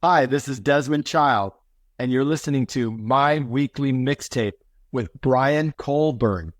Hi, this is Desmond Child, and you're listening to My Weekly Mixtape with Brian Colburn.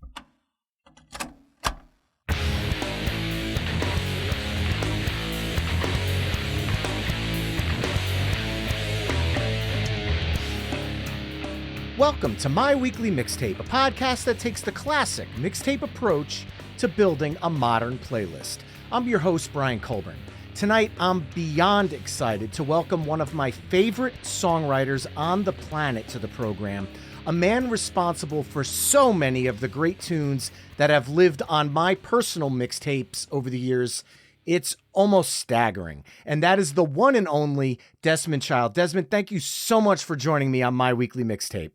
Welcome to My Weekly Mixtape, a podcast that takes the classic mixtape approach to building a modern playlist. I'm your host, Brian Colburn. Tonight, I'm beyond excited to welcome one of my favorite songwriters on the planet to the program, a man responsible for so many of the great tunes that have lived on my personal mixtapes over the years. It's almost staggering. And that is the one and only Desmond Child. Desmond, thank you so much for joining me on My Weekly Mixtape.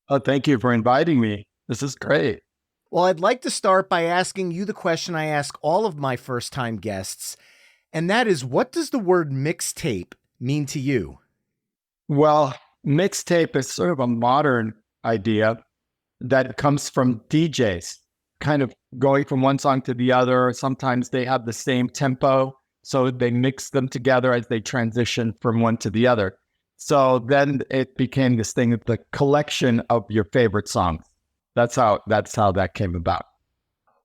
Oh, thank you for inviting me. This is great. Well, I'd like to start by asking you the question I ask all of my first-time guests, and that is, what does the word mixtape mean to you? Well, mixtape is sort of a modern idea that comes from DJs, kind of going from one song to the other. Sometimes they have the same tempo, so they mix them together as they transition from one to the other. So then it became this thing of the collection of your favorite songs. That's how that came about.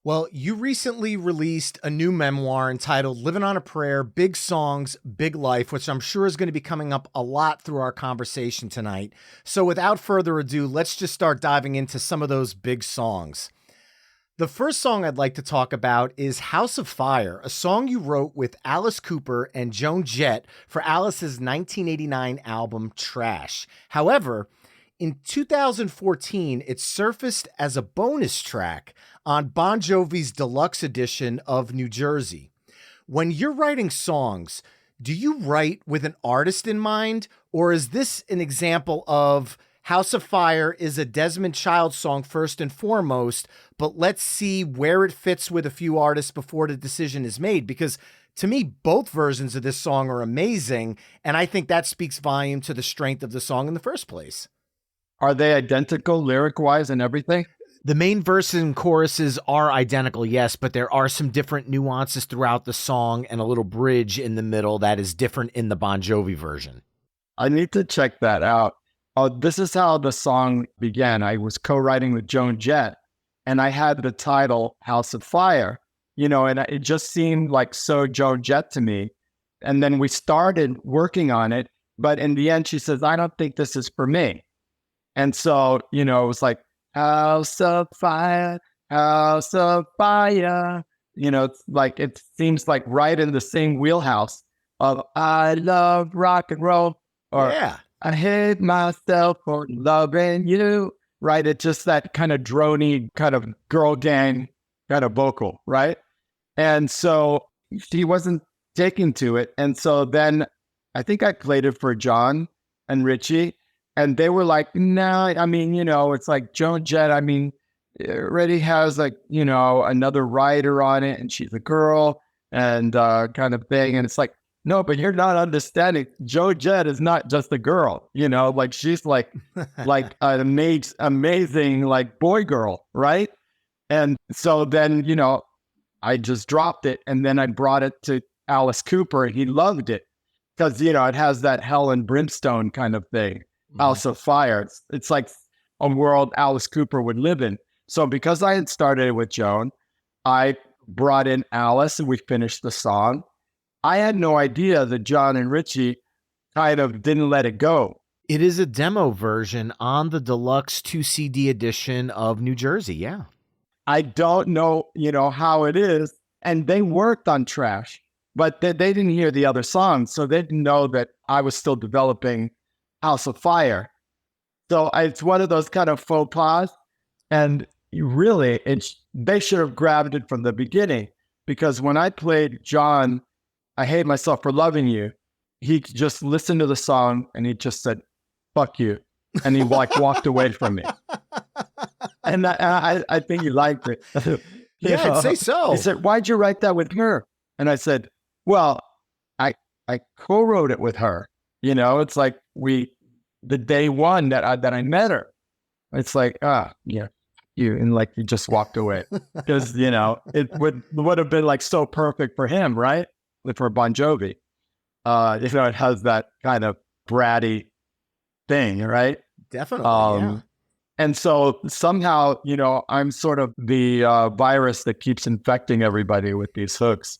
Well, you recently released a new memoir entitled Living on a Prayer, Big Songs, Big Life, which I'm sure is going to be coming up a lot through our conversation tonight. So without further ado, let's just start diving into some of those big songs. The first song I'd like to talk about is House of Fire, a song you wrote with Alice Cooper and Joan Jett for Alice's 1989 album Trash. However, in 2014, it surfaced as a bonus track on Bon Jovi's deluxe edition of New Jersey. When you're writing songs, do you write with an artist in mind, or is this an example of House of Fire is a Desmond Child song first and foremost, but let's see where it fits with a few artists before the decision is made? Because to me, both versions of this song are amazing, and I think that speaks volume to the strength of the song in the first place. Are they identical lyric-wise and everything? The main verses and choruses are identical, yes, but there are some different nuances throughout the song and a little bridge in the middle that is different in the Bon Jovi version. I need to check that out. Oh, this is how the song began. I was co-writing with Joan Jett, and I had the title House of Fire, and it just seemed like so Joan Jett to me. And then we started working on it, but in the end, she says, I don't think this is for me. And so, it was like, House of Fire, House of Fire. It's like, it seems like right in the same wheelhouse of I love rock and roll, or yeah. I hate myself for loving you, right? It's just that kind of drony, kind of girl gang kind of vocal, right? And so she wasn't taking to it. And so then I think I played it for John and Richie, and they were like, no, it's like Joan Jett, it already has another writer on it, and she's a girl, and kind of thing. And it's like, no, but you're not understanding. Joan Jett is not just a girl, she's like an amazing boy girl, right? And so then, I just dropped it, and then I brought it to Alice Cooper, and he loved it because, it has that hell and brimstone kind of thing. House of Fire. It's like a world Alice Cooper would live in. So because I had started with Joan, I brought in Alice and we finished the song. I had no idea that John and Richie kind of didn't let it go. It is a demo version on the deluxe 2 CD edition of New Jersey. Yeah. I don't know, how it is. And they worked on Trash, but they didn't hear the other songs. So they didn't know that I was still developing House of Fire. So it's one of those kind of faux pas. And really, they should have grabbed it from the beginning, because when I played John, I Hate Myself for Loving You, he just listened to the song and he just said, fuck you. And he walked away from me. And I think he liked it. Yeah, I'd say so. He said, why'd you write that with her? And I said, well, I co-wrote it with her. It's like the day one that I met her, it's like, you, and you just walked away because, it would have been so perfect for him, right? For Bon Jovi. It has that kind of bratty thing, right? Definitely, yeah. And so somehow, I'm sort of the virus that keeps infecting everybody with these hooks.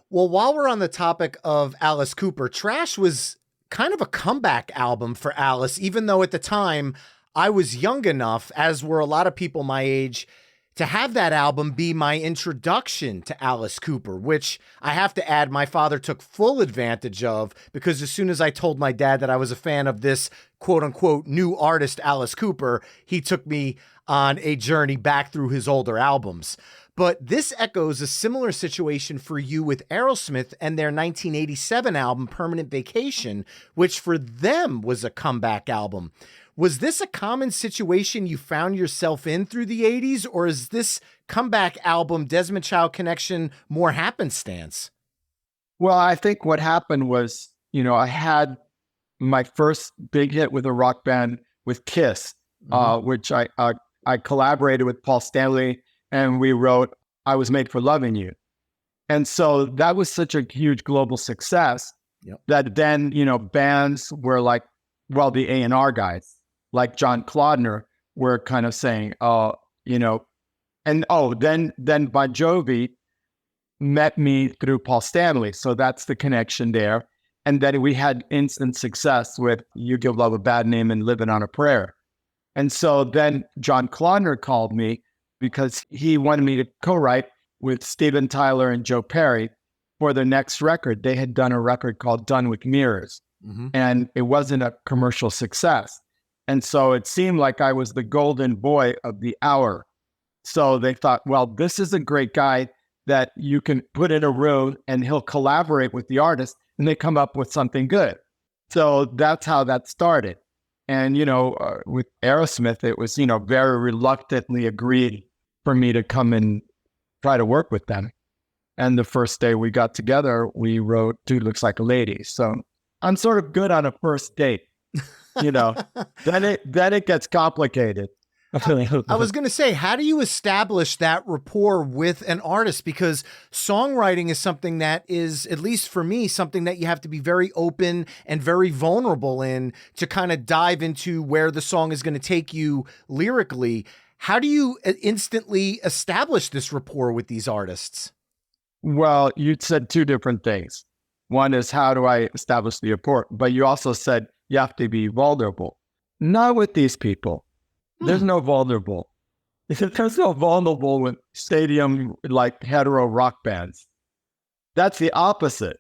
Well, while we're on the topic of Alice Cooper, Trash was kind of a comeback album for Alice, even though at the time I was young enough, as were a lot of people my age, to have that album be my introduction to Alice Cooper, which I have to add, my father took full advantage of, because as soon as I told my dad that I was a fan of this quote unquote new artist, Alice Cooper, he took me on a journey back through his older albums. But this echoes a similar situation for you with Aerosmith and their 1987 album, Permanent Vacation, which for them was a comeback album. Was this a common situation you found yourself in through the 80s, or is this comeback album, Desmond Child Connection, more happenstance? Well, I think what happened was, I had my first big hit with a rock band with KISS, which I collaborated with Paul Stanley, and we wrote I Was Made for Loving You. And so that was such a huge global success that then, bands were like, well, the A&R guys, like John Clodner, were kind of saying, then Bon Jovi met me through Paul Stanley. So that's the connection there. And then we had instant success with You Give Love a Bad Name and Living on a Prayer. And so then John Clodner called me because he wanted me to co-write with Steven Tyler and Joe Perry for their next record. They had done a record called Done with Mirrors, and it wasn't a commercial success. And so it seemed like I was the golden boy of the hour. So they thought, well, this is a great guy that you can put in a room and he'll collaborate with the artist and they come up with something good. So that's how that started. And, with Aerosmith, it was, very reluctantly agreed for me to come and try to work with them. And the first day we got together, we wrote Dude Looks Like a Lady. So I'm sort of good on a first date, then it gets complicated. I was going to say, how do you establish that rapport with an artist? Because songwriting is something that is, at least for me, something that you have to be very open and very vulnerable in to kind of dive into where the song is going to take you lyrically. How do you instantly establish this rapport with these artists? Well, you said two different things. One is, how do I establish the rapport? But you also said you have to be vulnerable. Not with these people. There's no vulnerable. There's no vulnerable with stadium like hetero rock bands. That's the opposite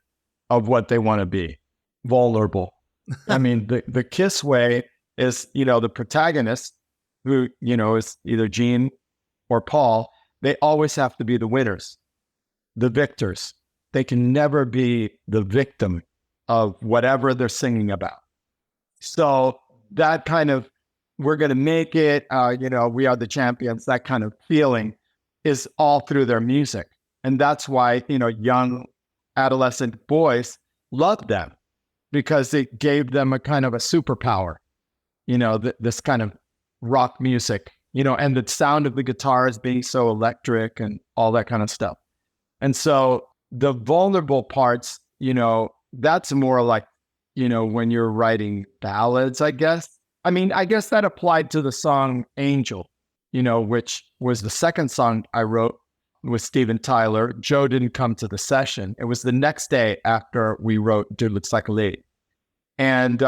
of what they want to be. Vulnerable. I mean, the KISS way is, the protagonist who, is either Gene or Paul, they always have to be the winners, the victors. They can never be the victim of whatever they're singing about. So that kind of, we're going to make it, we are the champions, that kind of feeling is all through their music. And that's why, young adolescent boys loved them, because it gave them a kind of a superpower, this kind of rock music, and the sound of the guitars being so electric and all that kind of stuff. And so the vulnerable parts, that's more like, when you're writing ballads, I guess. I mean, I guess that applied to the song Angel, which was the second song I wrote with Steven Tyler. Joe didn't come to the session. It was the next day after we wrote Dude Looks Like a Lady. And,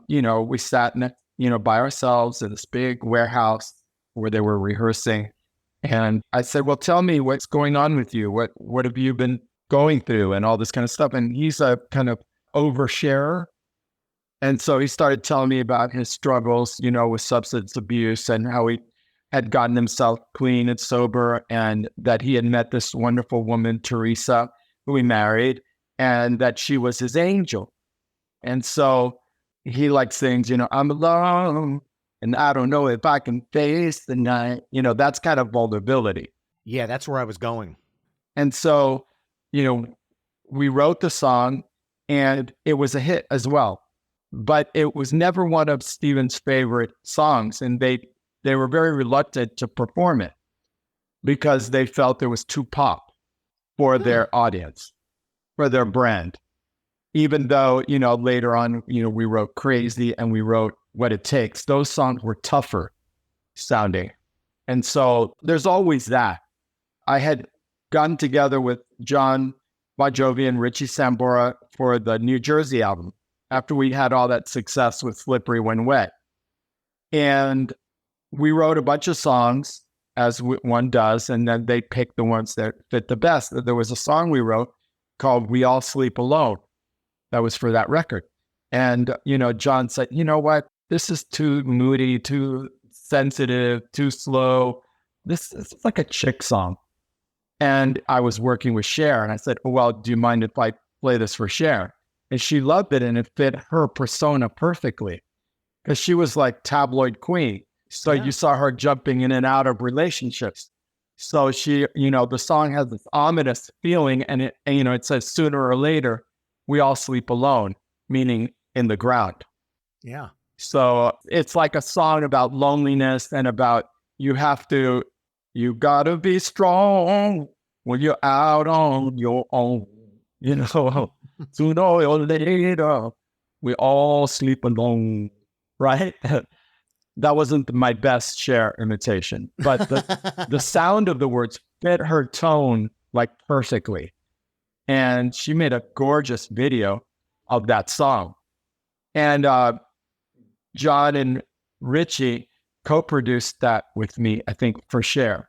we sat by ourselves in this big warehouse where they were rehearsing. And I said, well, tell me what's going on with you. What have you been going through and all this kind of stuff? And he's a kind of oversharer. And so he started telling me about his struggles, with substance abuse and how he had gotten himself clean and sober, and that he had met this wonderful woman, Teresa, who he married, and that she was his angel. And so he sings, I'm alone and I don't know if I can face the night. That's kind of vulnerability. Yeah, that's where I was going. And so, we wrote the song and it was a hit as well. But it was never one of Steven's favorite songs, and they were very reluctant to perform it because they felt it was too pop for their audience, for their brand. even though, later on, we wrote Crazy and we wrote What It Takes. Those songs were tougher sounding. And so there's always that. I had gotten together with John Bon Jovi and Richie Sambora for the New Jersey album after we had all that success with Slippery When Wet. And we wrote a bunch of songs, as one does, and then they picked the ones that fit the best. There was a song we wrote called We All Sleep Alone. That was for that record. And, John said, you know what? This is too moody, too sensitive, too slow. This is like a chick song. And I was working with Cher, and I said, well, do you mind if I play this for Cher? And she loved it, and it fit her persona perfectly because she was like tabloid queen. So You saw her jumping in and out of relationships. So she, the song has this ominous feeling, and it says sooner or later, we all sleep alone, meaning in the ground. Yeah. So it's like a song about loneliness and about you gotta be strong when you're out on your own. Sooner or later, we all sleep alone, right? That wasn't my best Cher imitation, but the sound of the words fit her tone like perfectly. And she made a gorgeous video of that song. And John and Richie co-produced that with me, I think, for Cher.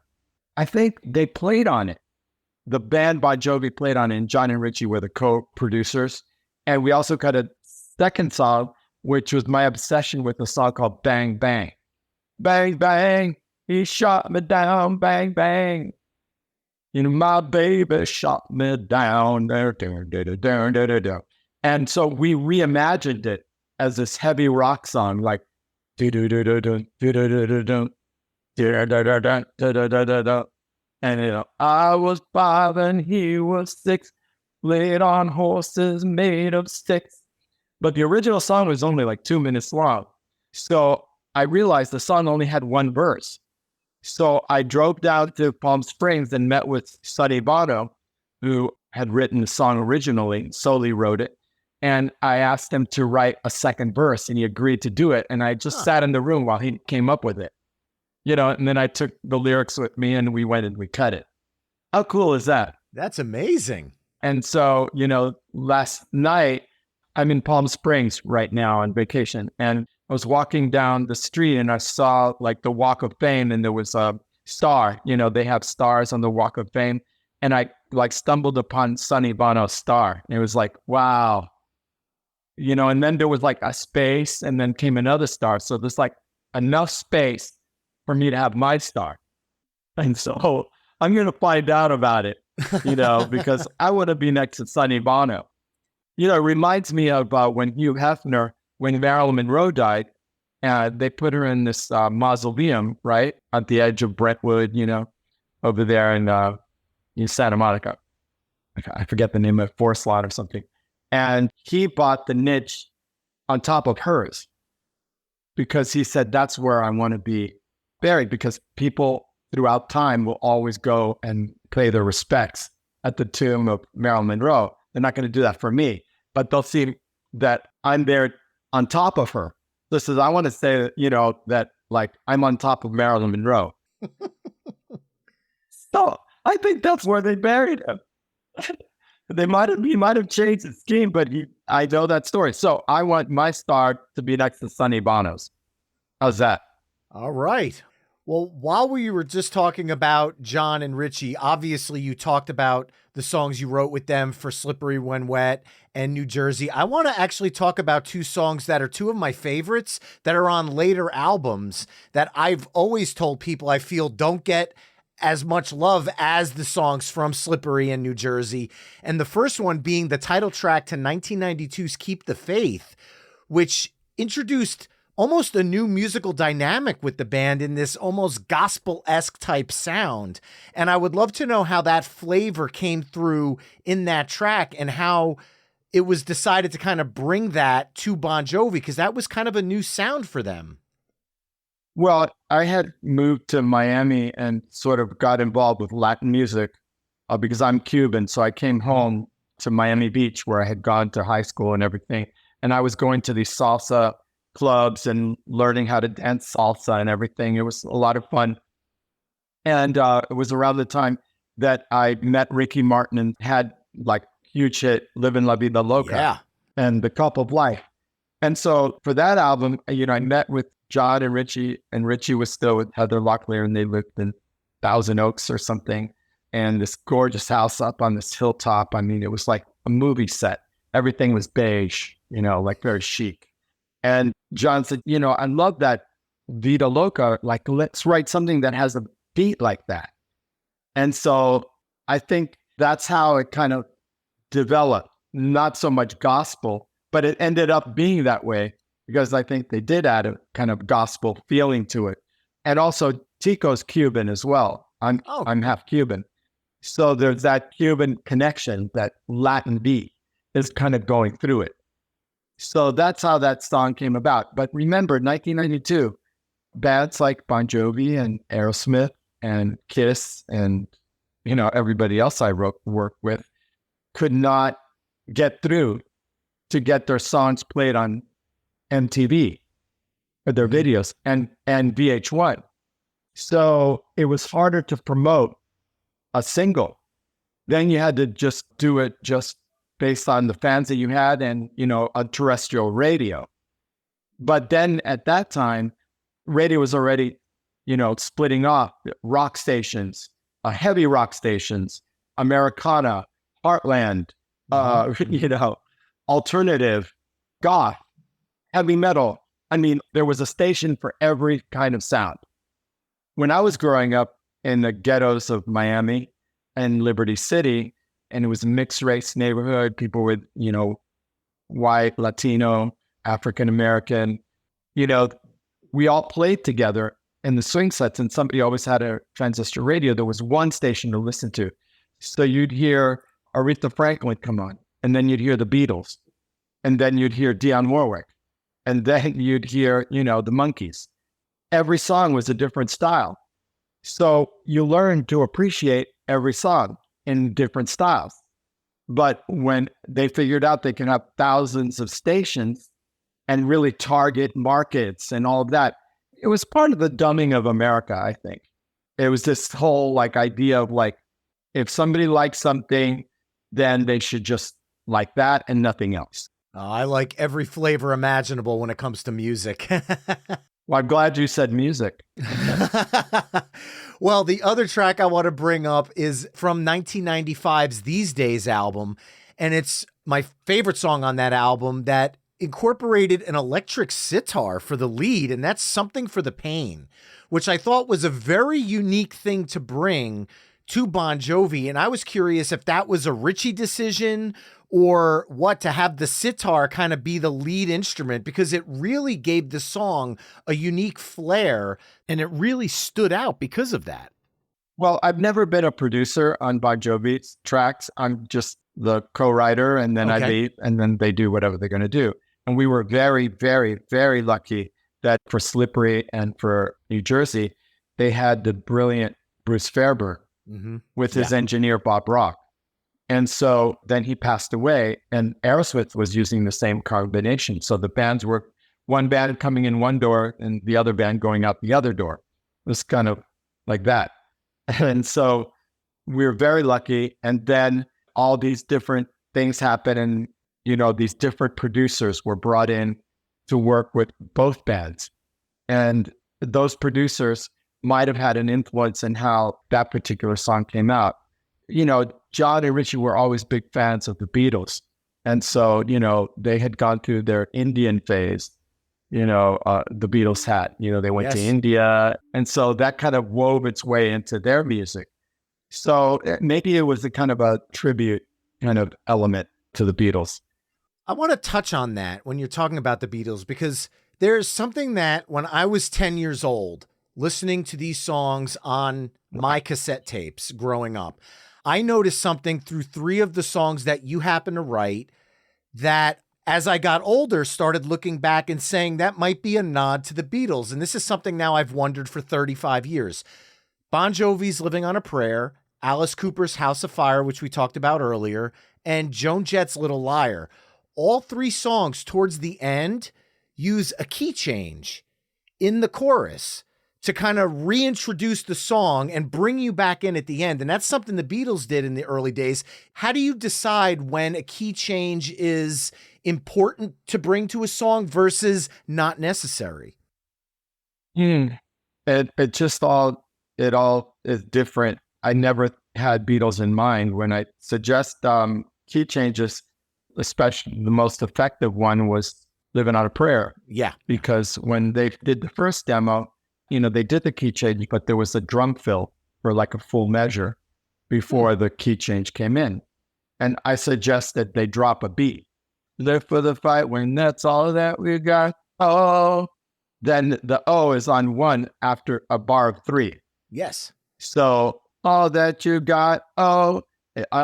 I think they played on it. The band Bon Jovi played on it, and John and Richie were the co-producers. And we also got a second song, which was my obsession with a song called Bang Bang. Bang, bang, he shot me down, bang, bang. My baby shot me down. And so we reimagined it as this heavy rock song, like and I was 5 and he was 6, laid on horses made of sticks. But the original song was only like 2 minutes long. So I realized the song only had one verse. So I drove down to Palm Springs and met with Sonny Bono, who had written the song originally, solely wrote it. And I asked him to write a second verse, and he agreed to do it. And I just sat in the room while he came up with it. And then I took the lyrics with me and we went and we cut it. How cool is that? That's amazing. And so, last night, I'm in Palm Springs right now on vacation, and I was walking down the street and I saw like the Walk of Fame, and there was a star. They have stars on the Walk of Fame. And I like stumbled upon Sonny Bono's star. And it was like, wow. And then there was like a space, and then came another star. So there's like enough space for me to have my star. And so I'm going to find out about it, because I want to be next to Sonny Bono. It reminds me of when Hugh Hefner, when Marilyn Monroe died, they put her in this mausoleum, right, at the edge of Brentwood, over there in Santa Monica. I forget the name of it, Forest Lot or something. And he bought the niche on top of hers because he said, that's where I want to be buried, because people throughout time will always go and pay their respects at the tomb of Marilyn Monroe. They're not going to do that for me, but they'll see that I'm there on top of her. This is, I want to say, that like I'm on top of Marilyn Monroe. So I think that's where they buried him. He might have changed his scheme, but I know that story. So I want my star to be next to Sonny Bono's. How's that? All right. Well, while we were just talking about John and Richie, obviously you talked about the songs you wrote with them for Slippery When Wet and New Jersey. I want to actually talk about two songs that are two of my favorites that are on later albums that I've always told people I feel don't get as much love as the songs from Slippery and New Jersey. And the first one being the title track to 1992's Keep the Faith, which introduced almost a new musical dynamic with the band in this almost gospel-esque type sound. And I would love to know how that flavor came through in that track and how it was decided to kind of bring that to Bon Jovi, because that was kind of a new sound for them. Well, I had moved to Miami and sort of got involved with Latin music because I'm Cuban. So I came home to Miami Beach, where I had gone to high school and everything. And I was going to these salsa clubs and learning how to dance salsa and everything. It was a lot of fun. And it was around the time that I met Ricky Martin and had like huge hit, Livin' La Vida Loca and The Cup of Life. And so for that album, you know, I met with John and Richie was still with Heather Locklear, and they lived in Thousand Oaks or something. And this gorgeous house up on this hilltop. I mean, it was like a movie set. Everything was beige, you know, like very chic. And John said, you know, I love that Vida Loca. Like, let's write something that has a beat like that. And so I think that's how it kind of developed. Not so much gospel, but it ended up being that way because I think they did add a kind of gospel feeling to it. And also Tico's Cuban as well. I'm half Cuban. So there's that Cuban connection, that Latin beat is kind of going through it. So that's how that song came about. But remember, 1992, bands like Bon Jovi and Aerosmith and KISS and, you know, everybody else I worked with could not get through to get their songs played on MTV or their videos and VH1. So it was harder to promote a single. Then you had to just do it just based on the fans that you had and, you know, a terrestrial radio. But then at that time, radio was already, you know, splitting off. Rock stations, heavy rock stations, Americana, Heartland, you know, alternative, goth, heavy metal. I mean, there was a station for every kind of sound. When I was growing up in the ghettos of Miami and Liberty City, and it was a mixed race neighborhood, people with, you know, white, Latino, African American, you know, we all played together in the swing sets, and somebody always had a transistor radio. There was one station to listen to. So you'd hear Aretha Franklin come on, and then you'd hear the Beatles, and then you'd hear Dionne Warwick, and then you'd hear, you know, the Monkees. Every song was a different style. So you learn to appreciate every song in different styles. But when they figured out they can have thousands of stations and really target markets and all of that, it was part of the dumbing of America, I think. It was this whole like idea of like, if somebody likes something, then they should just like that and nothing else. I like every flavor imaginable when it comes to music. Well, I'm glad you said music. Well, the other track I want to bring up is from 1995's These Days album, and it's my favorite song on that album that incorporated an electric sitar for the lead, and that's Something for the Pain, which I thought was a very unique thing to bring to Bon Jovi. And I was curious if that was a Richie decision or what, to have the sitar kind of be the lead instrument, because it really gave the song a unique flair and it really stood out because of that. Well, I've never been a producer on Bon Jovi's tracks. I'm just the co-writer, and then I leave, and then they do whatever they're going to do. And we were very, very, very lucky that for Slippery and for New Jersey, they had the brilliant Bruce Fairburn with his engineer, Bob Rock. And so then he passed away, and Aerosmith was using the same combination. So the bands were one band coming in one door and the other band going out the other door. It was kind of like that. And so we were very lucky. And then all these different things happened, and, you know, these different producers were brought in to work with both bands. And those producers might have had an influence in how that particular song came out. You know, John and Richie were always big fans of the Beatles. And so, you know, they had gone through their Indian phase, you know, the Beatles had, you know, they went to India. And so that kind of wove its way into their music. So maybe it was a kind of a tribute kind of element to the Beatles. I want to touch on that when you're talking about the Beatles, because there's something that when I was 10 years old, listening to these songs on my cassette tapes growing up, I noticed something through 3 of the songs that you happen to write that, as I got older, started looking back and saying that might be a nod to the Beatles. And this is something now I've wondered for 35 years. Bon Jovi's Living on a Prayer Alice Cooper's House of Fire, which we talked about earlier, and Joan Jett's Little Liar. All three songs towards the end use a key change in the chorus to kind of reintroduce the song and bring you back in at the end. And that's something the Beatles did in the early days. How do you decide when a key change is important to bring to a song versus not necessary? It just all is different. I never had Beatles in mind when I suggest key changes. Especially the most effective one was "Living on a Prayer." Yeah, because when they did the first demo, they did the key change, but there was a drum fill for like a full measure before the key change came in, and I suggested they drop a beat. Live for the fight when that's all that we got. Oh, then the O is on one after a bar of three. Yes. So all that you got, oh,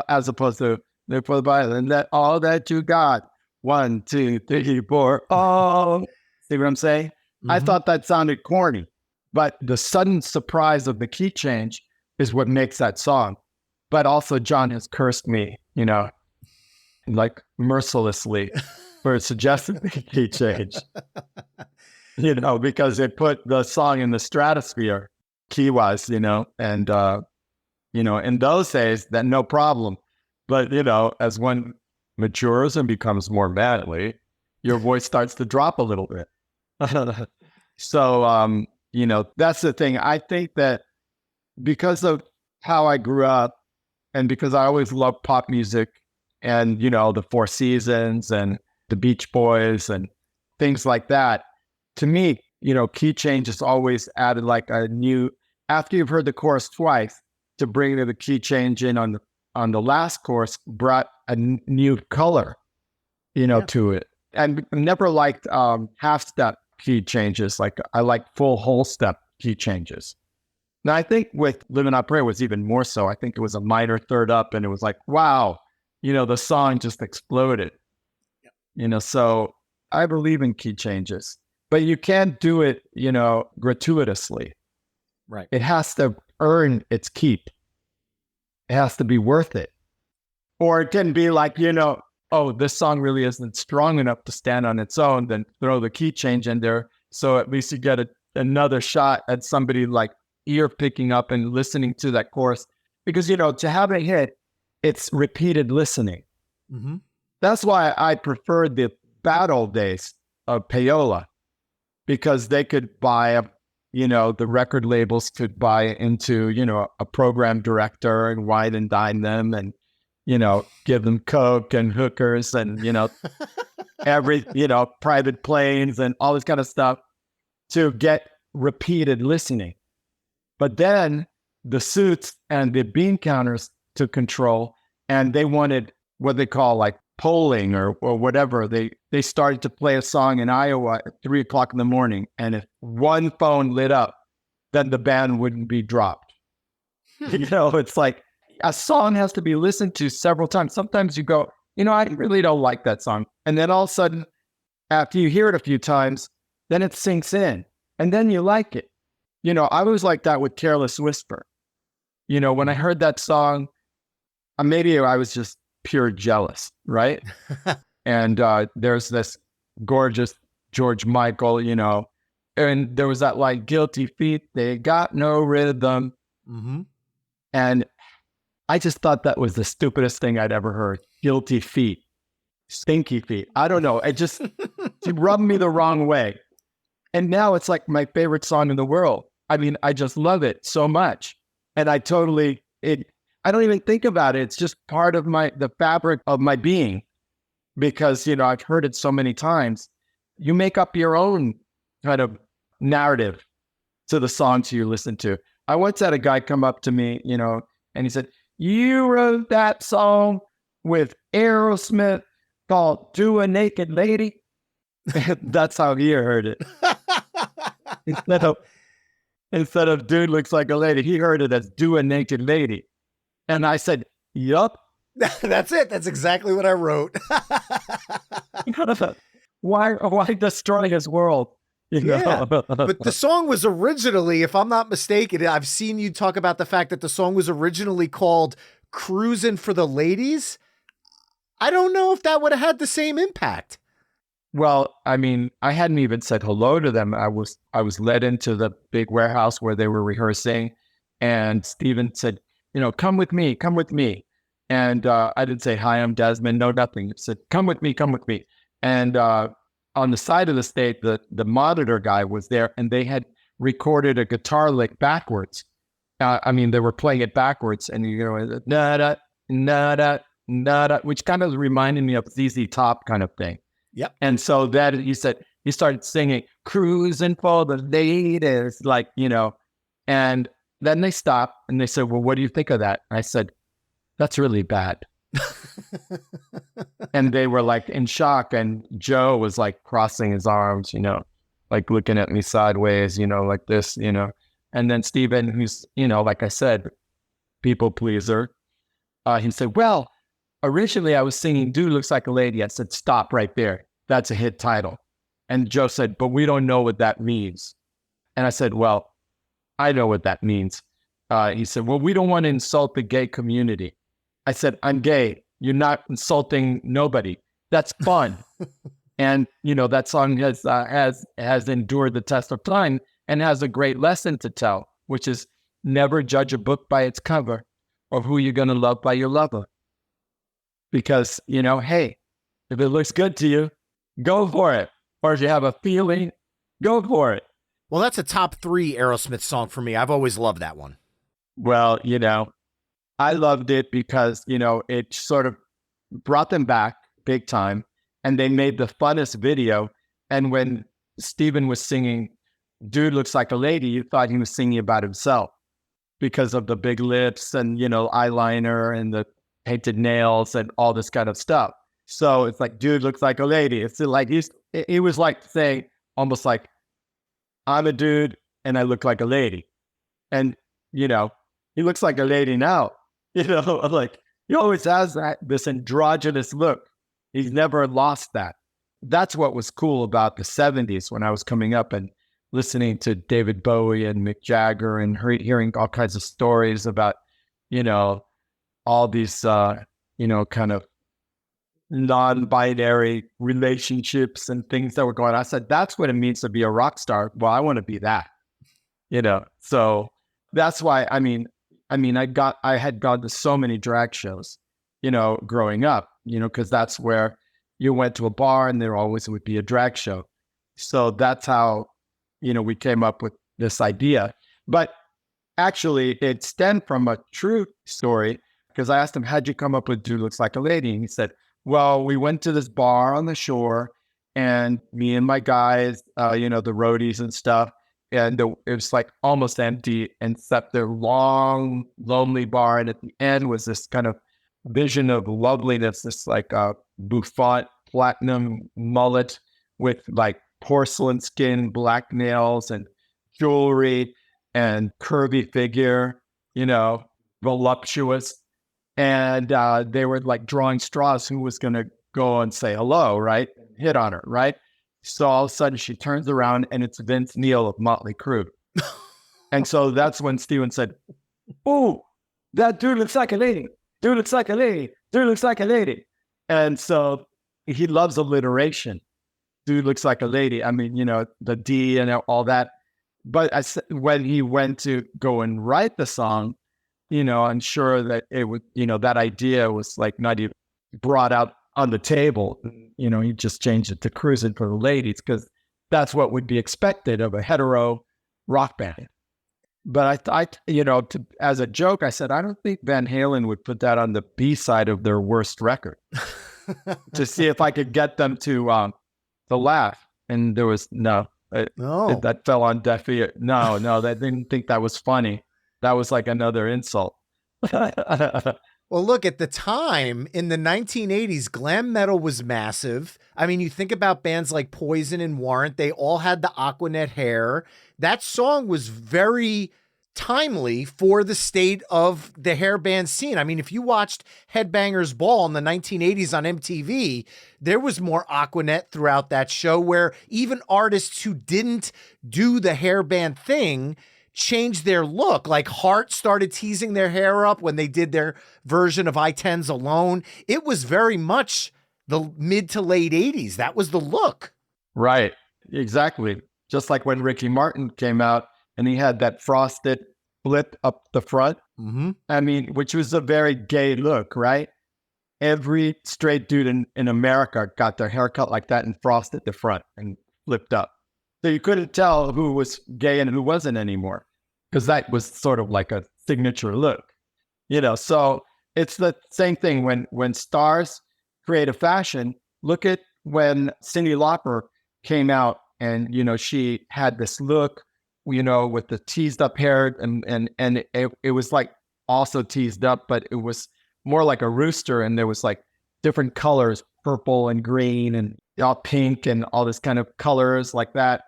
as opposed to live for the fight and that all that you got. 1, 2, 3, 4. Oh, see what I'm saying? Mm-hmm. I thought that sounded corny, but the sudden surprise of the key change is what makes that song. But also, John has cursed me, like mercilessly for suggesting the key change, because it put the song in the stratosphere key-wise, and, in those days, that no problem. But, as one matures and becomes more manly, your voice starts to drop a little bit. So, that's the thing. I think that because of how I grew up and because I always loved pop music and, the Four Seasons and the Beach Boys and things like that, to me, key change is always added like a new, after you've heard the chorus twice, to bring the key change in on the last chorus brought a new color, to it. And never liked half-step key changes. Like I like full whole step key changes. Now I think with Living on a Prayer was even more so. I think it was a minor third up and it was like, wow, the song just exploded. So I believe in key changes, but you can't do it, gratuitously. Right. It has to earn its keep. It has to be worth it. Or it can be like, oh, this song really isn't strong enough to stand on its own, then throw the key change in there. So at least you get another shot at somebody like ear picking up and listening to that chorus. Because, to have a hit, it's repeated listening. Mm-hmm. That's why I preferred the bad old days of payola, because they could buy the record labels could buy into, a program director and wine and dine them and, give them coke and hookers and, every, private planes and all this kind of stuff to get repeated listening. But then the suits and the bean counters took control and they wanted what they call like polling or whatever. They started to play a song in Iowa at 3:00 in the morning. And if one phone lit up, then the band wouldn't be dropped. It's like a song has to be listened to several times. Sometimes you go, I really don't like that song. And then all of a sudden, after you hear it a few times, then it sinks in and then you like it. I was like that with Careless Whisper. When I heard that song, maybe I was just pure jealous, right? And there's this gorgeous George Michael, and there was that line, guilty feet, they got no rhythm. Mm-hmm. And I just thought that was the stupidest thing I'd ever heard. Guilty feet, stinky feet. I don't know. It just it rubbed me the wrong way. And now it's like my favorite song in the world. I mean, I just love it so much. And I don't even think about it. It's just part of the fabric of my being because, I've heard it so many times. You make up your own kind of narrative to the songs you listen to. I once had a guy come up to me, and he said, you wrote that song with Aerosmith called Do a Naked Lady. That's how he heard it. Instead of dude looks like a lady, he heard it as Do a Naked Lady. And I said, yup. That's it. That's exactly what I wrote. Why destroy his world You Yeah. know? But the song was originally, if I'm not mistaken, I've seen you talk about the fact that the song was originally called Cruisin' for the Ladies. I don't know if that would have had the same impact. Well, I mean, I hadn't even said hello to them. I was led into the big warehouse where they were rehearsing, and Steven said, come with me, come with me. And I didn't say, hi, I'm Desmond, no, nothing. He said, come with me, come with me. And on the side of the stage, the monitor guy was there, and they had recorded a guitar lick backwards. I mean, they were playing it backwards, and nada, nada, nada, which kind of reminded me of ZZ Top kind of thing. Yep. And so that he started singing "Cruising for the Ladies," and then they stopped and they said, "Well, what do you think of that?" I said, "That's really bad." And they were like in shock. And Joe was like crossing his arms, like looking at me sideways, like this, And then Steven, who's, like I said, people pleaser, he said, "Well, originally I was singing 'Dude Looks Like a Lady.'" I said, "Stop right there. That's a hit title." And Joe said, "But we don't know what that means." And I said, "Well, I know what that means." He said, "Well, we don't want to insult the gay community." I said, "I'm gay. You're not insulting nobody. That's fun." And, that song has endured the test of time and has a great lesson to tell, which is never judge a book by its cover or who you're going to love by your lover. Because, hey, if it looks good to you, go for it. Or if you have a feeling, go for it. Well, that's a top 3 Aerosmith song for me. I've always loved that one. Well, I loved it because, it sort of brought them back big time, and they made the funnest video. And when Steven was singing "Dude Looks Like a Lady," you thought he was singing about himself because of the big lips and, eyeliner and the painted nails and all this kind of stuff. So it's like, dude looks like a lady. It's like, he was like saying, almost like, I'm a dude and I look like a lady. And, he looks like a lady now, like he always has this androgynous look. He's never lost that. That's what was cool about the 70s when I was coming up and listening to David Bowie and Mick Jagger and hearing all kinds of stories about, all these, kind of non-binary relationships and things that were going on. I said, that's what it means to be a rock star. Well, I want to be that, So that's why, I had gone to so many drag shows, growing up, because that's where you went to a bar and there always would be a drag show. So that's how, we came up with this idea. But actually, it stemmed from a true story, because I asked him, how'd you come up with "Dude Looks Like a Lady?" And he said, well, we went to this bar on the shore, and me and my guys, the roadies and stuff, and it was like almost empty, except the long, lonely bar. And at the end was this kind of vision of loveliness, this like bouffant platinum mullet with like porcelain skin, black nails, and jewelry, and curvy figure, voluptuous. And they were like drawing straws who was going to go and say hello, right? Hit on her, right? So all of a sudden she turns around and it's Vince Neil of Motley Crue. And so that's when Steven said, "Oh, that dude looks like a lady. Dude looks like a lady. Dude looks like a lady." And so he loves alliteration. Dude looks like a lady. I mean, the D and all that. But when he went to go and write the song, I'm sure that it would, that idea was like not even brought out on the table. He just changed it to "Cruising for the Ladies," because that's what would be expected of a hetero rock band. But I as a joke, I said, I don't think Van Halen would put that on the B side of their worst record to see if I could get them to laugh. And there was that fell on deaf ear. No, they didn't think that was funny. That was like another insult. Well, look, at the time in the 1980s, glam metal was massive. I mean, you think about bands like Poison and Warrant, they all had the Aquanet hair. That song was very timely for the state of the hair band scene. I mean, if you watched Headbangers Ball in the 1980s on MTV, there was more Aquanet throughout that show, where even artists who didn't do the hair band thing changed their look. Like Heart started teasing their hair up when they did their version of I-10s Alone. It was very much the mid to late 80s. That was the look. Right. Exactly. Just like when Ricky Martin came out and he had that frosted split up the front. Mm-hmm. I mean, which was a very gay look, right? Every straight dude in America got their hair cut like that and frosted the front and flipped up. So you couldn't tell who was gay and who wasn't anymore, because that was sort of like a signature look, So it's the same thing when stars create a fashion. Look at when Cyndi Lauper came out and, she had this look, with the teased up hair and it was like also teased up, but it was more like a rooster, and there was like different colors, purple and green and all pink and all this kind of colors like that.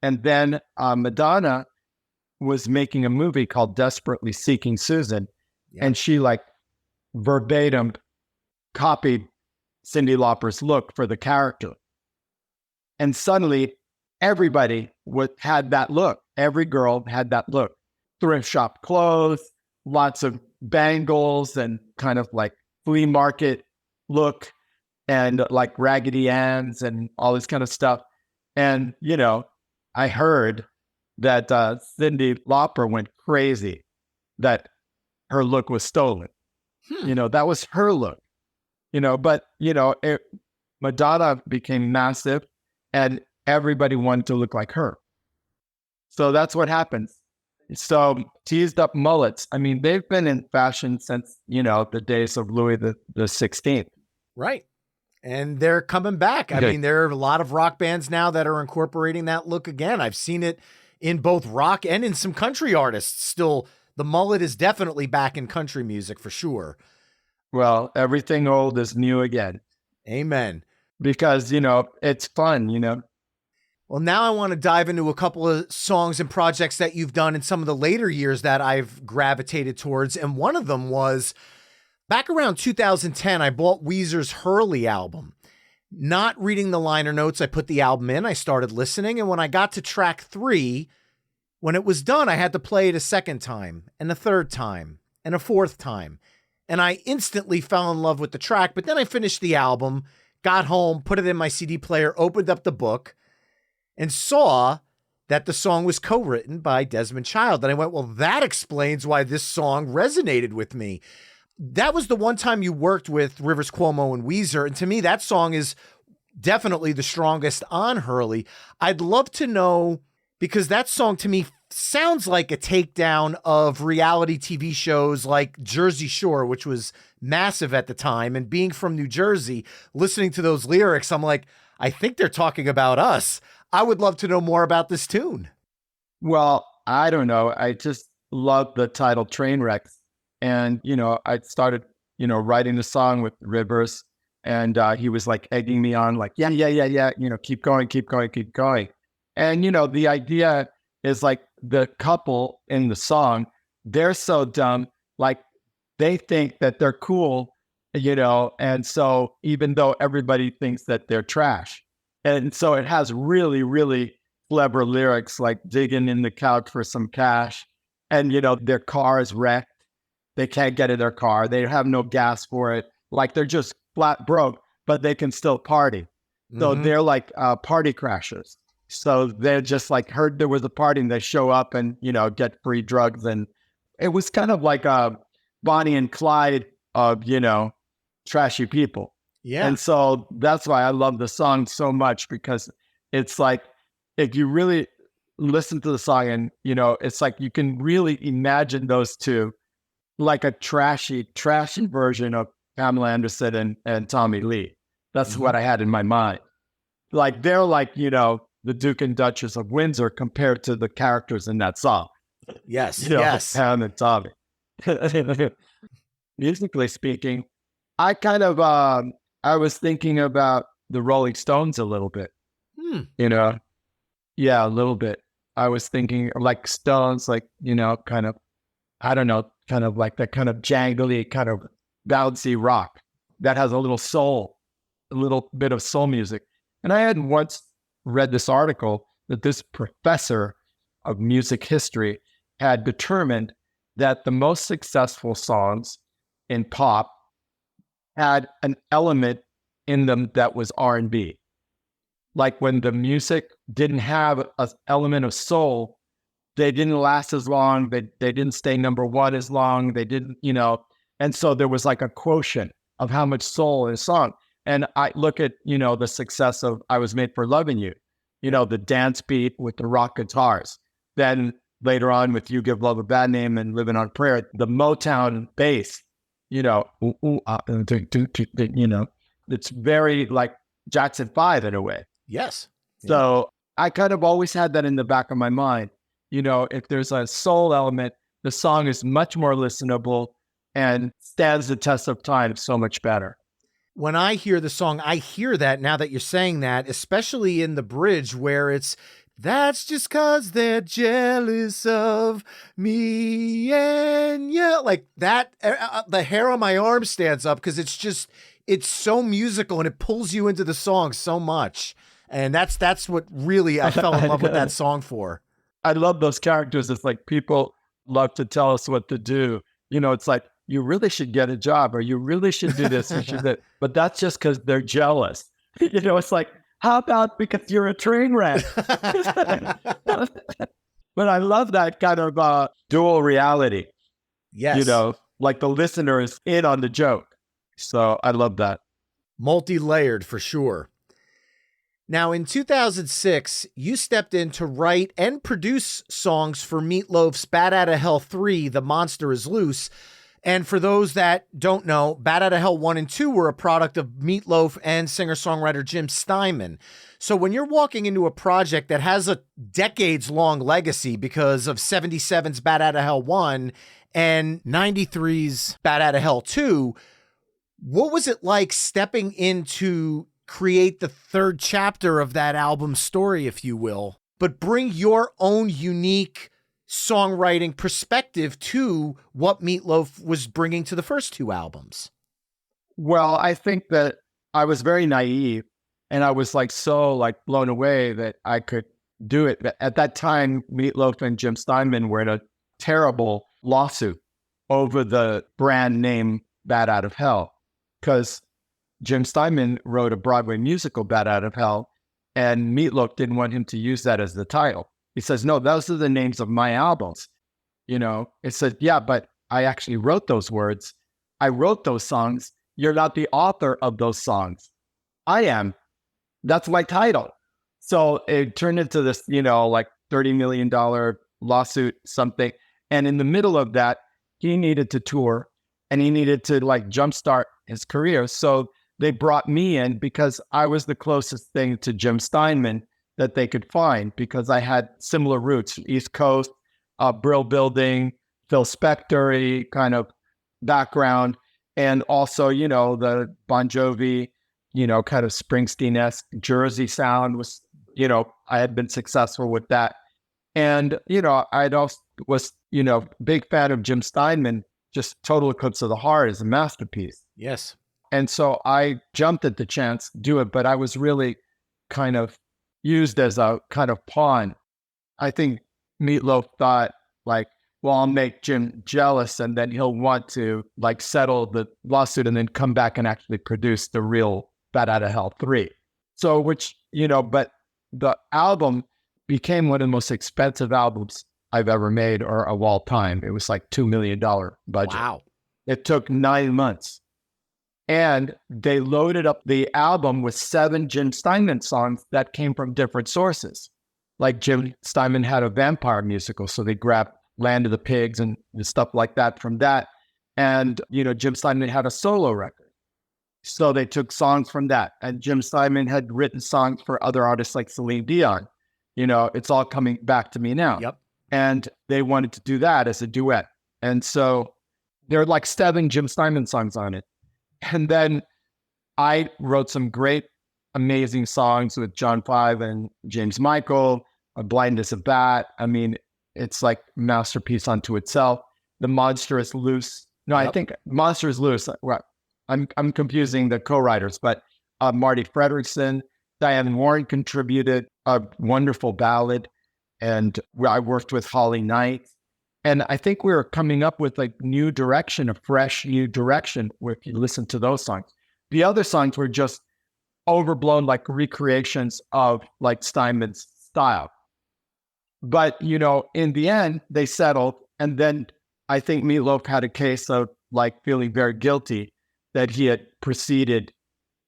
And then Madonna was making a movie called Desperately Seeking Susan. Yeah. And she like verbatim copied Cyndi Lauper's look for the character. And suddenly everybody had that look. Every girl had that look. Thrift shop clothes, lots of bangles and kind of like flea market look and like Raggedy Ann's and all this kind of stuff. And, I heard that Cyndi Lauper went crazy that her look was stolen. That was her look, but, Madonna became massive and everybody wanted to look like her. So that's what happens. So teased up mullets, I mean, they've been in fashion since, the days of Louis the 16th. Right. And they're coming back. I mean, there are a lot of rock bands now that are incorporating that look again. I've seen it in both rock and in some country artists. Still, the mullet is definitely back in country music for sure. Well, everything old is new again. Amen. Because, it's fun, Well, now I want to dive into a couple of songs and projects that you've done in some of the later years that I've gravitated towards. And one of them was back around 2010, I bought Weezer's Hurley album. Not reading the liner notes, I put the album in, I started listening. And when I got to track 3, when it was done, I had to play it a second time and a third time and a fourth time. And I instantly fell in love with the track. But then I finished the album, got home, put it in my CD player, opened up the book, and saw that the song was co-written by Desmond Child. And I went, well, that explains why this song resonated with me. That was the one time you worked with Rivers Cuomo and Weezer. And to me, that song is definitely the strongest on Hurley. I'd love to know, because that song to me sounds like a takedown of reality TV shows like Jersey Shore, which was massive at the time. And being from New Jersey, listening to those lyrics, I'm like, I think they're talking about us. I would love to know more about this tune. Well, I don't know. I just love the title Trainwrecks. And, I started, writing the song with Rivers, and he was like egging me on, like, yeah. Keep going. And, the idea is like the couple in the song, they're so dumb, like they think that they're cool, and so even though everybody thinks that they're trash. And so it has really, really clever lyrics like digging in the couch for some cash. And, their car is wrecked. They can't get in their car. They have no gas for it. Like they're just flat broke, but they can still party. So they're like party crashers. So they're just like heard there was a party and they show up and, get free drugs. And it was kind of like a Bonnie and Clyde of, trashy people. Yeah. And so that's why I love the song so much, because it's like, if you really listen to the song and, it's like you can really imagine those two like a trashy version of Pamela Anderson and Tommy Lee. That's what I had in my mind. Like they're like, the Duke and Duchess of Windsor compared to the characters in that song. Yes, yes. Pam and Tommy. Musically speaking, I kind of, I was thinking about the Rolling Stones a little bit, Yeah, a little bit. I was thinking like Stones, like, kind of, I don't know, kind of like that kind of jangly, kind of bouncy rock that has a little soul, a little bit of soul music. And I had once read this article that this professor of music history had determined that the most successful songs in pop had an element in them that was R&B. Like when the music didn't have an element of soul, they didn't last as long. They didn't stay number one as long. They didn't, and so there was like a quotient of how much soul in a song. And I look at, the success of I Was Made for Loving You, the dance beat with the rock guitars. Then later on with You Give Love a Bad Name and Living on a Prayer, the Motown bass, it's very like Jackson 5 in a way. Yes. Yeah. So I kind of always had that in the back of my mind. If there's a soul element, the song is much more listenable and stands the test of time so much better. When I hear the song, I hear that now that you're saying that, especially in the bridge where it's, that's just 'cause they're jealous of me and yeah, like that, the hair on my arm stands up because it's so musical and it pulls you into the song so much. And that's what really I fell in love with that song for. I love those characters. It's like people love to tell us what to do. It's like, you really should get a job or you really should do this. But that's just because they're jealous. It's like, how about because you're a train wreck? But I love that kind of dual reality. Yes. Like the listener is in on the joke. So I love that. Multi-layered for sure. Now, in 2006, you stepped in to write and produce songs for Meatloaf's Bat Outta Hell 3, The Monster Is Loose. And for those that don't know, Bat Outta Hell 1 and 2 were a product of Meatloaf and singer-songwriter Jim Steinman. So when you're walking into a project that has a decades-long legacy because of 77's Bat Outta Hell 1 and 93's Bat Outta Hell 2, what was it like stepping into create the third chapter of that album's story, if you will, but bring your own unique songwriting perspective to what Meatloaf was bringing to the first two albums? Well, I think that I was very naive and I was so blown away that I could do it. At that time, Meatloaf and Jim Steinman were in a terrible lawsuit over the brand name Bat Out of Hell because Jim Steinman wrote a Broadway musical, Bat Out of Hell, and Meatloaf didn't want him to use that as the title. He says, no, those are the names of my albums. It said, yeah, but I actually wrote those words. I wrote those songs. You're not the author of those songs. I am. That's my title. So it turned into this, $30 million lawsuit, something. And in the middle of that, he needed to tour and he needed to jumpstart his career. So they brought me in because I was the closest thing to Jim Steinman that they could find because I had similar roots, East Coast, Brill Building, Phil Spector kind of background. And also, the Bon Jovi, kind of Springsteen-esque Jersey sound was, I had been successful with that. And, I'd also was, big fan of Jim Steinman, just Total Eclipse of the Heart is a masterpiece. Yes. And so I jumped at the chance to do it, but I was really kind of used as a kind of pawn. I think Meatloaf thought well, I'll make Jim jealous and then he'll want to settle the lawsuit and then come back and actually produce the real Bat Outta Hell 3. So which, but the album became one of the most expensive albums I've ever made or of all time. It was $2 million budget. Wow. It took 9 months. And they loaded up the album with 7 Jim Steinman songs that came from different sources. Like Jim Steinman had a vampire musical, so they grabbed Land of the Pigs and stuff like that from that. And, Jim Steinman had a solo record. So they took songs from that. And Jim Steinman had written songs for other artists like Celine Dion. It's all coming back to me now. Yep. And they wanted to do that as a duet. And so there are 7 Jim Steinman songs on it. And then I wrote some great, amazing songs with John Five and James Michael, Blind as a Bat. I mean, it's like masterpiece unto itself. The Monster is Loose. No, I think Monster is Loose. Well, I'm confusing the co-writers, but Marty Fredrickson, Diane Warren contributed a wonderful ballad, and I worked with Holly Knight. And I think we were coming up with like new direction, a fresh new direction if you listen to those songs. The other songs were just overblown like recreations of like Steinman's style. But, you know, in the end, they settled. And then I think Loaf had a case of like feeling very guilty that he had proceeded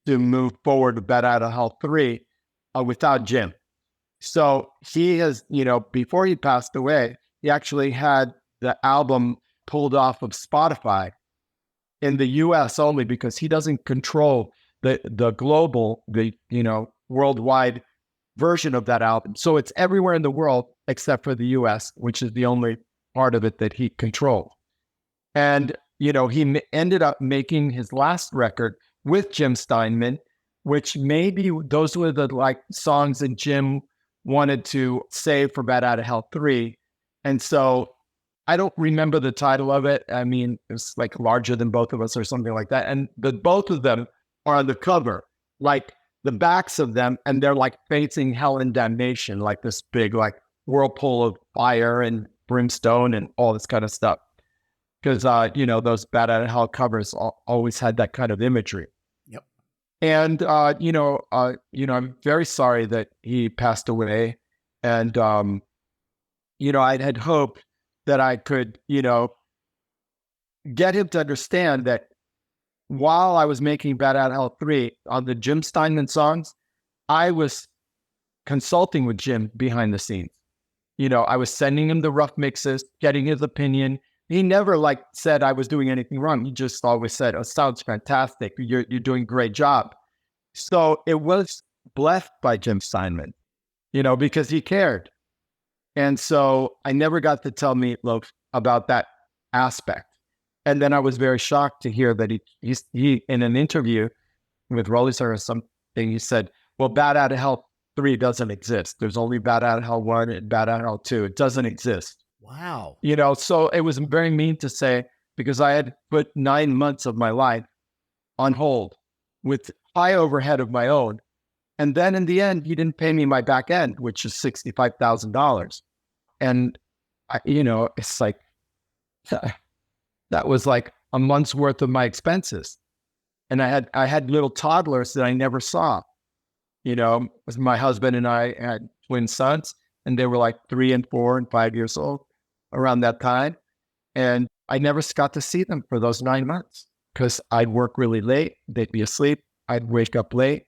to move forward with Bat Out of Hell 3 without Jim. So he has, you know, before he passed away, he actually had the album pulled off of Spotify in the US only because he doesn't control the global, you know, worldwide version of that album. So it's everywhere in the world except for the US, which is the only part of it that he controlled. And, you know, he ended up making his last record with Jim Steinman, which maybe those were the like songs that Jim wanted to save for Bat Out of Hell 3. And so I don't remember the title of it. I mean, it's like Larger Than Both of Us or something like that. And both of them are on the cover, like the backs of them, and they're like facing hell and damnation, like this big like whirlpool of fire and brimstone and all this kind of stuff. Because, you know, those Bat Out of Hell covers always had that kind of imagery. Yep. And, you know, I'm very sorry that he passed away. And, you know, I had hoped that I could, you know, get him to understand that while I was making Bat Out of Hell 3 on the Jim Steinman songs, I was consulting with Jim behind the scenes. You know, I was sending him the rough mixes, getting his opinion. He never like said I was doing anything wrong. He just always said, "Oh, sounds fantastic. You're doing a great job." So it was blessed by Jim Steinman, you know, because he cared. And so I never got to tell Loaf about that aspect. And then I was very shocked to hear that he in an interview with Rolling Stone or something, he said, well, Bat Out of Hell 3 doesn't exist. There's only Bat Out of Hell 1 and Bat Out of Hell 2. It doesn't exist. Wow. You know, so it was very mean to say, because I had put 9 months of my life on hold with high overhead of my own. And then in the end, he didn't pay me my back end, which is $65,000. And, you know, it's like, that was like a month's worth of my expenses. And I had little toddlers that I never saw. You know, my husband and I had twin sons, and they were like 3 and 4 and 5 years old around that time. And I never got to see them for those 9 months because I'd work really late. They'd be asleep. I'd wake up late.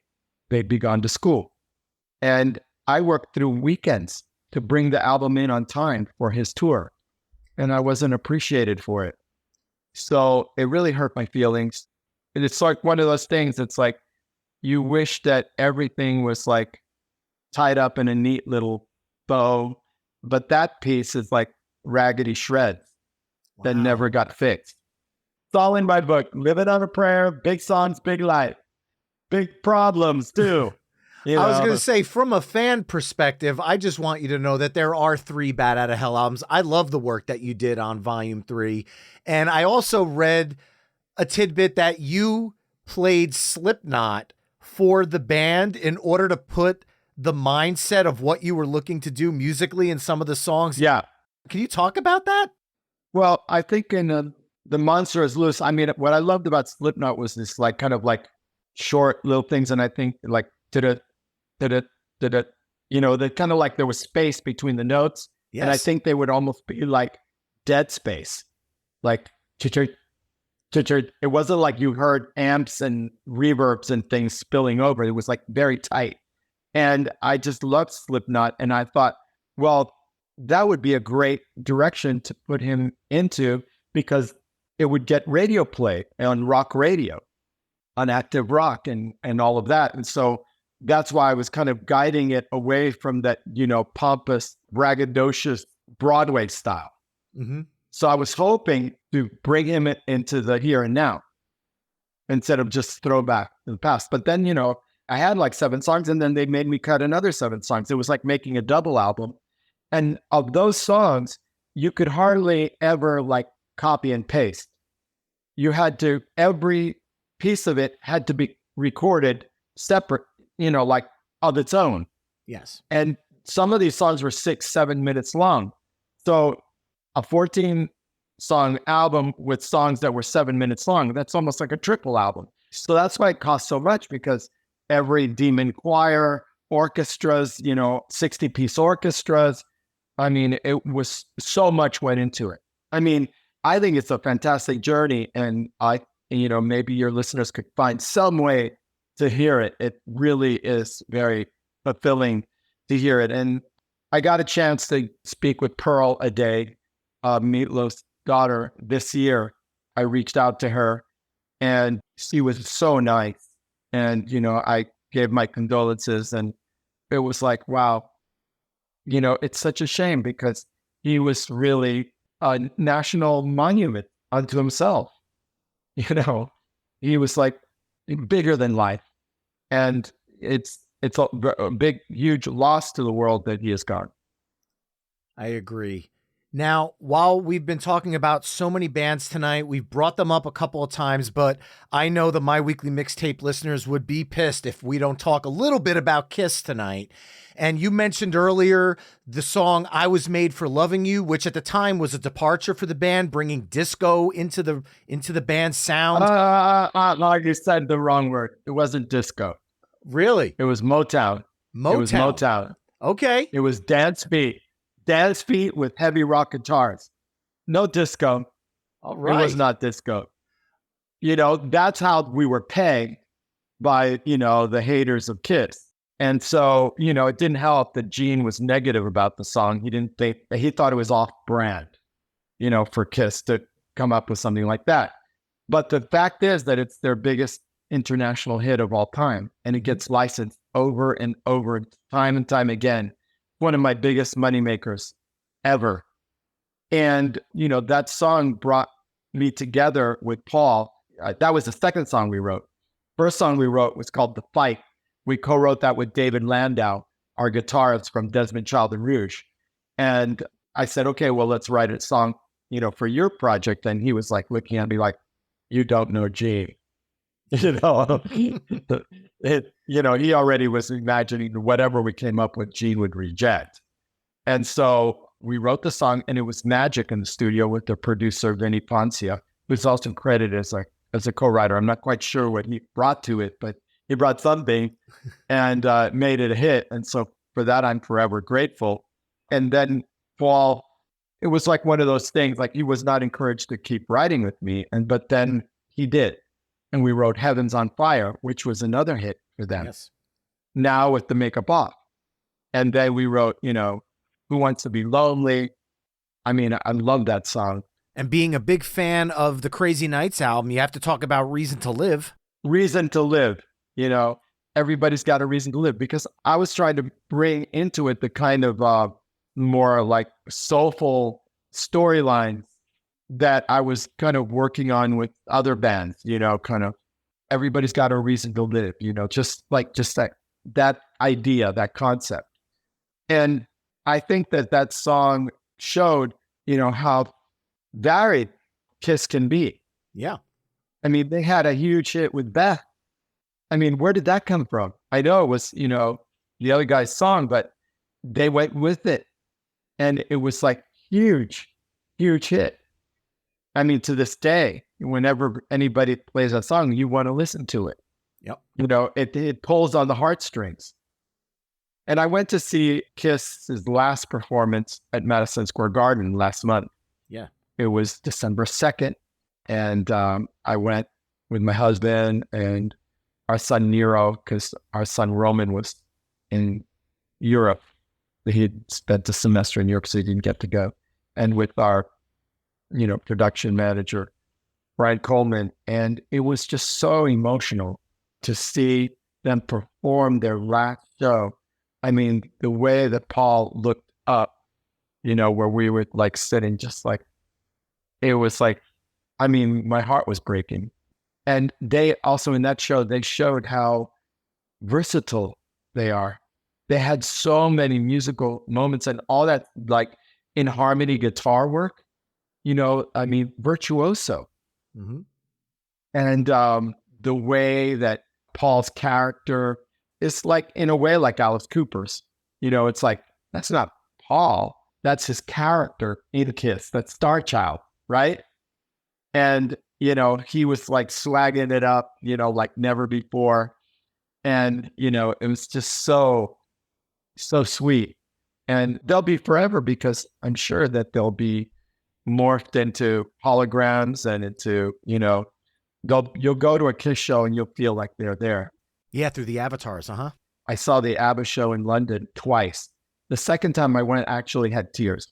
They'd be gone to school. And I worked through weekends to bring the album in on time for his tour. And I wasn't appreciated for it. So it really hurt my feelings. And it's like one of those things that's like, you wish that everything was like tied up in a neat little bow, but that piece is like raggedy shreds that never got fixed. It's all in my book, Living on a Prayer, Big Songs, Big Life. Big problems too. You know? I was going to say, from a fan perspective, I just want you to know that there are 3 Bat Out of Hell albums. I love the work that you did on Volume 3. And I also read a tidbit that you played Slipknot for the band in order to put the mindset of what you were looking to do musically in some of the songs. Yeah. Can you talk about that? Well, I think in The Monster is Loose, I mean, what I loved about Slipknot was this like kind of like short little things. And I think like, you know, that kind of like there was space between the notes. Yes. And I think they would almost be like dead space. Like, it wasn't like you heard amps and reverbs and things spilling over. It was like very tight. And I just loved Slipknot. And I thought, well, that would be a great direction to put him into because it would get radio play on rock radio, on active rock and all of that. And so that's why I was kind of guiding it away from that, you know, pompous, braggadocious Broadway style. Mm-hmm. So I was hoping to bring him into the here and now instead of just throwback to the past. But then, you know, I had like 7 songs, and then they made me cut another 7 songs. It was like making a double album. And of those songs, you could hardly ever like copy and paste. You had to, every piece of it had to be recorded separate, like of its own. Yes. And some of these songs were 6-7 minutes long. So a 14-song album with songs that were 7 minutes long, that's almost like a triple album. So that's why it costs so much, because every demon choir, orchestras, 60-piece orchestras. I mean, it was so much went into it. I mean, I think it's a fantastic journey, and maybe your listeners could find some way to hear it. It really is very fulfilling to hear it. And I got a chance to speak with Pearl a day, Meatloaf's daughter, this year. I reached out to her, and she was so nice. And, I gave my condolences, and it was like, wow, it's such a shame, because he was really a national monument unto himself. He was like bigger than life. And it's a big, huge loss to the world that he is gone. I agree. Now, while we've been talking about so many bands tonight, we've brought them up a couple of times, but I know the My Weekly Mixtape listeners would be pissed if we don't talk a little bit about KISS tonight. And you mentioned earlier the song I Was Made for Loving You, which at the time was a departure for the band, bringing disco into the band's sound. No, you said the wrong word. It wasn't disco. Really? It was Motown. It was Motown. Okay. It was dance beat with heavy rock guitars. No disco. All right. It was not disco. That's how we were pegged by, the haters of KISS. And so, it didn't help that Gene was negative about the song. He thought it was off brand, for KISS to come up with something like that. But the fact is that it's their biggest international hit of all time, and it gets licensed over and over, time and time again. One of my biggest moneymakers ever. And, that song brought me together with Paul. That was the second song we wrote. First song we wrote was called The Fight. We co-wrote that with David Landau, our guitarist from Desmond Child and Rouge. And I said, okay, well, let's write a song, for your project. And he was like looking at me like, you don't know Gene. He already was imagining whatever we came up with, Gene would reject. And so we wrote the song, and it was magic in the studio with the producer, Vinny Poncia, who's also credited as a co-writer. I'm not quite sure what he brought to it, but he brought something and made it a hit. And so for that, I'm forever grateful. And then Paul, it was like one of those things, like he was not encouraged to keep writing with me. But then he did. And we wrote Heaven's on Fire, which was another hit for them. Yes. Now with the makeup off. And then we wrote, Who Wants to Be Lonely? I mean, I love that song. And being a big fan of the Crazy Nights album, you have to talk about Reason to Live. Reason to Live. Everybody's got a reason to live, because I was trying to bring into it the kind of more like soulful storylines that I was kind of working on with other bands, kind of everybody's got a reason to live, just that idea, that concept. And I think that song showed, how varied KISS can be. Yeah. I mean, they had a huge hit with Beth. I mean, where did that come from? I know it was, the other guy's song, but they went with it. And it was like huge, huge hit. I mean, to this day, whenever anybody plays that song, you want to listen to it. Yep. It pulls on the heartstrings. And I went to see KISS's last performance at Madison Square Garden last month. Yeah. It was December 2nd. And I went with my husband and our son Nero, because our son Roman was in Europe. He had spent a semester in Europe, so he didn't get to go. And with our, production manager, Brian Coleman. And it was just so emotional to see them perform their last show. I mean, the way that Paul looked up, where we were like sitting, just like, it was like, I mean, my heart was breaking. And they also, in that show, they showed how versatile they are. They had so many musical moments and all that, like in harmony guitar work, I mean, virtuoso. Mm-hmm. And the way that Paul's character is like, in a way, like Alice Cooper's, it's like, that's not Paul. That's his character in KISS. That's Star Child, right? And, he was like swagging it up, like never before. And, it was just so, so sweet. And they'll be forever because I'm sure that they'll be morphed into holograms and into, you'll go to a KISS show and you'll feel like they're there. Yeah, through the avatars, I saw the ABBA show in London twice. The second time I went, I actually had tears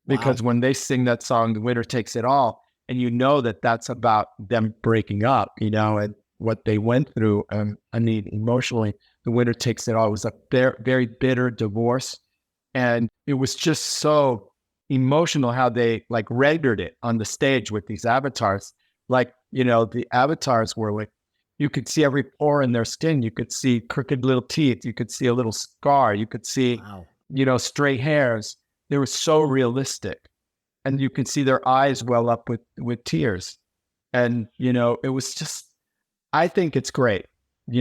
because when they sing that song, The Winner Takes It All, and that's about them breaking up, and what they went through. I mean, emotionally, The Winner Takes It All. It was a very, very bitter divorce. And it was just so emotional how they like rendered it on the stage with these avatars. Like, the avatars were like, you could see every pore in their skin. You could see crooked little teeth. You could see a little scar. You could see, stray hairs. They were so realistic. And you could see their eyes well up with tears. And, it was just, I think it's great.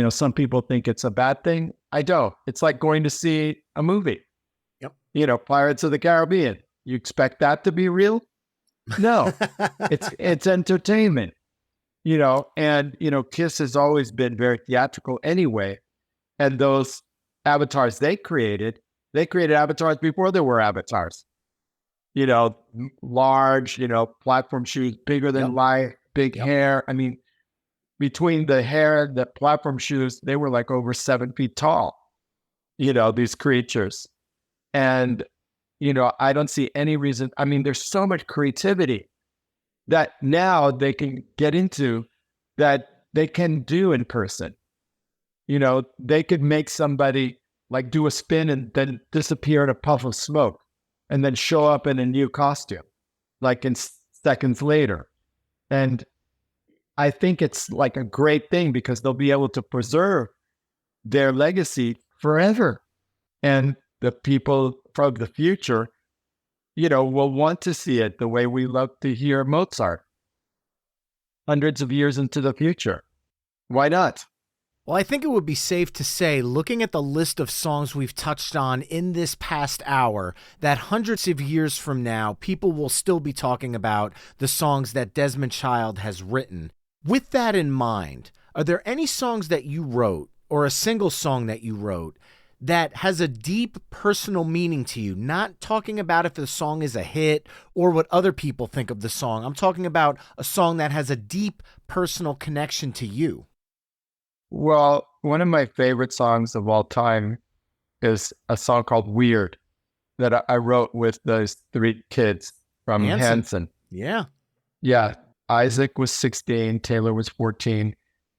Some people think it's a bad thing. I don't. It's like going to see a movie. Yep. Pirates of the Caribbean. You expect that to be real? No, it's entertainment. And KISS has always been very theatrical anyway. And those avatars they created avatars before there were avatars. Large, platform shoes, bigger than life, big hair. I mean, between the hair and the platform shoes, they were like over 7 feet tall, these creatures. And, I don't see any reason. I mean, there's so much creativity that now they can get into that they can do in person. They could make somebody like do a spin and then disappear in a puff of smoke and then show up in a new costume, like in seconds later. And I think it's like a great thing because they'll be able to preserve their legacy forever. And the people from the future, will want to see it the way we love to hear Mozart hundreds of years into the future. Why not? Well, I think it would be safe to say, looking at the list of songs we've touched on in this past hour, that hundreds of years from now, people will still be talking about the songs that Desmond Child has written. With that in mind, are there any songs that you wrote, or a single song that you wrote, that has a deep personal meaning to you? Not talking about if the song is a hit or what other people think of the song. I'm talking about a song that has a deep personal connection to you. Well, one of my favorite songs of all time is a song called Weird that I wrote with those 3 kids from Hanson. Yeah. Yeah. Isaac was 16, Taylor was 14,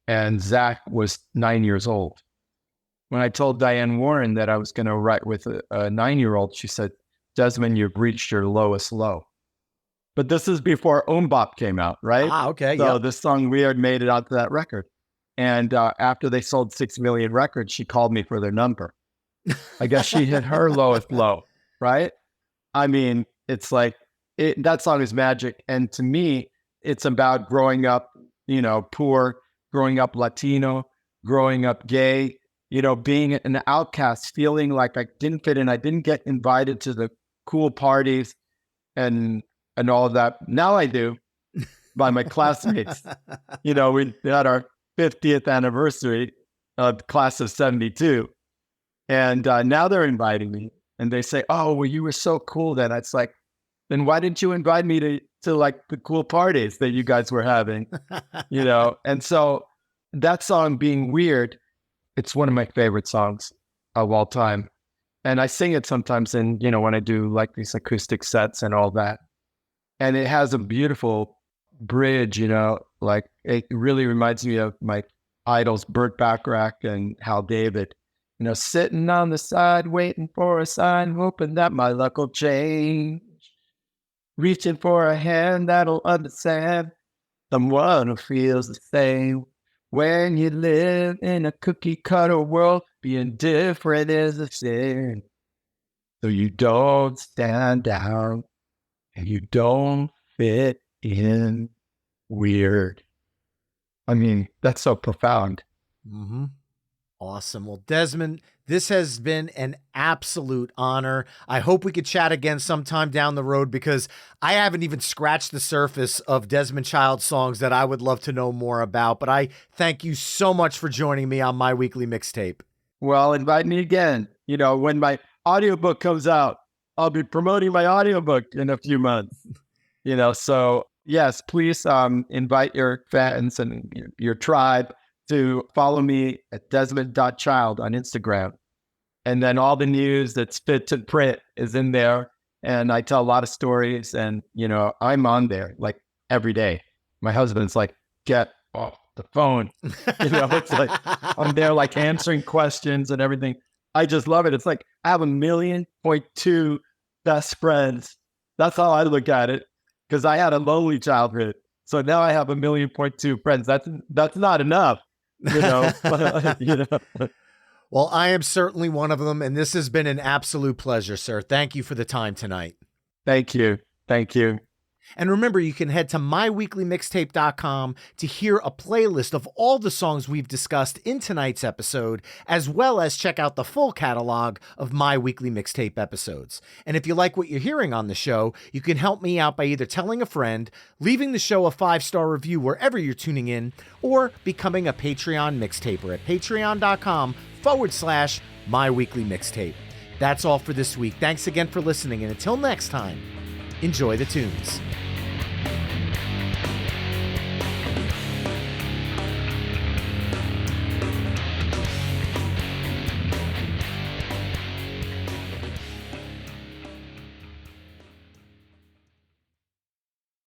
and Zach was 9 years old. When I told Diane Warren that I was going to write with a 9-year-old, she said, Desmond, you've reached your lowest low. But this is before Bop came out, right? Okay. So this song Weird made it onto that record. And after they sold 6 million records, she called me for their number. I guess she hit her lowest low, right? I mean, it's like, that song is magic. And to me, it's about growing up, poor, growing up Latino, growing up gay, being an outcast, feeling like I didn't fit in. I didn't get invited to the cool parties and all of that. Now I do by my classmates. We had our 50th anniversary of the class of 72. And now they're inviting me and they say, oh, well, you were so cool then. It's like, then why didn't you invite me to like the cool parties that you guys were having? And so that song being Weird, it's one of my favorite songs of all time. And I sing it sometimes when I do like these acoustic sets and all that. And it has a beautiful bridge, like it really reminds me of my idols, Burt Bacharach and Hal David, sitting on the side, waiting for a sign, hoping that my luck will change. Reaching for a hand that'll understand someone who feels the same. When you live in a cookie cutter world, being different is a sin. So you don't stand out and you don't fit in. Weird. I mean, that's so profound. Mm-hmm. Awesome. Well, Desmond, this has been an absolute honor. I hope we could chat again sometime down the road, because I haven't even scratched the surface of Desmond Child songs that I would love to know more about. But I thank you so much for joining me on My Weekly Mixtape. Well, invite me again. You know, when my audiobook comes out, I'll be promoting my audiobook in a few months. You know, so yes, please invite your fans and your tribe to follow me at Desmond.child on Instagram. And then all the news that's fit to print is in there. And I tell a lot of stories, and, you know, I'm on there like every day. My husband's like, get off the phone. You know, it's like, I'm there like answering questions and everything. I just love it. It's like, I have 1.2 million best friends. That's how I look at it, because I had a lonely childhood. So now I have 1.2 million friends. That's not enough. You know, you know. Well, I am certainly one of them, and this has been an absolute pleasure, sir. Thank you for the time tonight. Thank you. Thank you. And remember, you can head to myweeklymixtape.com to hear a playlist of all the songs we've discussed in tonight's episode, as well as check out the full catalog of My Weekly Mixtape episodes. And if you like what you're hearing on the show, you can help me out by either telling a friend, leaving the show a 5-star review wherever you're tuning in, or becoming a Patreon mixtaper at patreon.com/myweeklymixtape. That's all for this week. Thanks again for listening, and until next time, enjoy the tunes.